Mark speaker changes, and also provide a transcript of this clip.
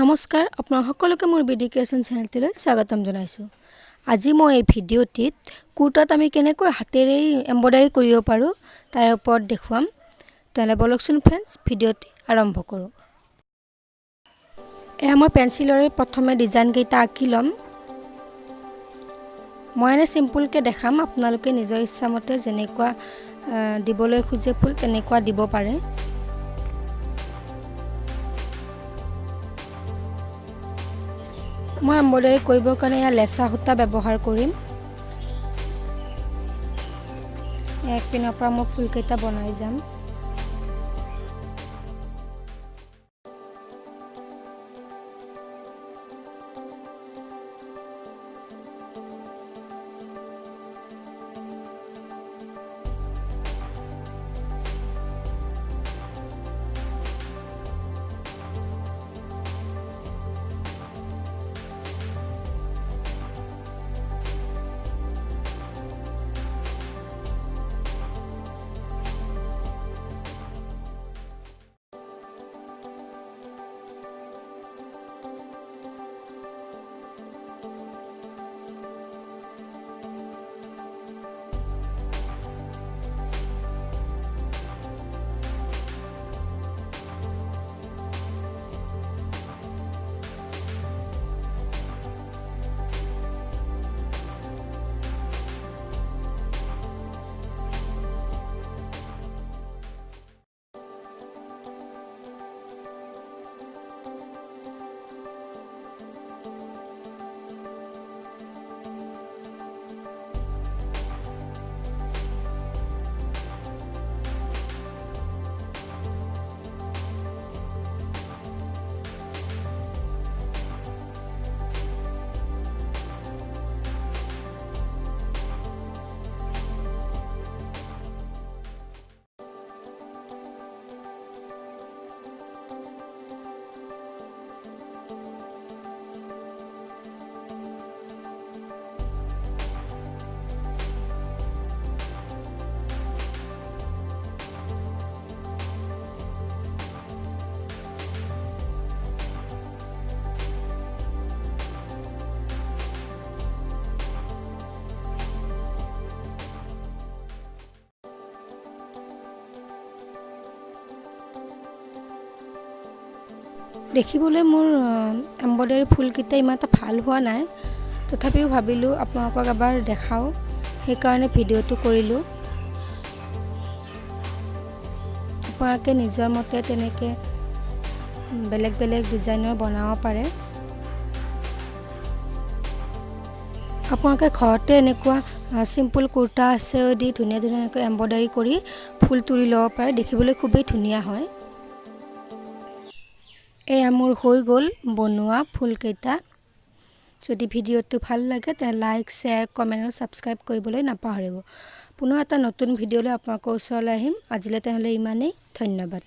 Speaker 1: নমস্কাৰ আপোনালোক সকলোকে মোৰ বিডি ক্ৰিয়েশ্যন চেনেলটোলৈ স্বাগতম জনাইছোঁ। আজি মই এই ভিডিঅ'টিত কুৰ্তাত আমি কেনেকৈ হাতেৰে এমব্ৰইডাৰী কৰিব পাৰোঁ তাৰ ওপৰত দেখুৱাম। তেনে বলকচোন ফ্ৰেণ্ডছ, ভিডিঅ'টি আৰম্ভ কৰোঁ। এয়া মই পেঞ্চিলৰে প্ৰথমে ডিজাইন কেইটা আঁকি ল'ম। মই এনে চিম্পুলকৈ দেখাম, আপোনালোকে নিজৰ ইচ্ছামতে যেনেকুৱা দিবলৈ খোজে ফুল তেনেকুৱা দিব পাৰে। মই এমব্ৰইডাৰী কৰিবৰ কাৰণে এয়া লেচা সূতা ব্যৱহাৰ কৰিম। এক পিনৰ পৰা মই ফুলকেইটা বনাই যাম। দেখিবলৈ মোৰ এমব্ৰইডাৰী ফুলকেইটা ইমান এটা ভাল হোৱা নাই, তথাপিও ভাবিলোঁ আপোনালোকক এবাৰ দেখাওঁ, সেইকাৰণে ভিডিঅ'টো কৰিলোঁ। আপোনালোকে নিজৰ মতে তেনেকৈ বেলেগ বেলেগ ডিজাইনৰ বনাব পাৰে। আপোনালোকে ঘৰতে এনেকুৱা চিম্পুল কুৰ্তা আছে দি ধুনীয়া ধুনীয়াকৈ এমব্ৰইডাৰী কৰি ফুল তুলি ল'ব পাৰে, দেখিবলৈ খুবেই ধুনীয়া হয়। এয়া মোৰ হৈ গ'ল বনোৱা ফুলকেইটা। যদি ভিডিঅ'টো ভাল লাগে তেন্তে লাইক, শ্বেয়াৰ, কমেণ্ট আৰু ছাবস্ক্ৰাইব কৰিবলৈ নাপাহৰিব। পুনৰ এটা নতুন ভিডিঅ'লৈ আপোনালোকৰ ওচৰলৈ আহিম। আজিলৈ তেনেহ'লে ইমানেই, ধন্যবাদ।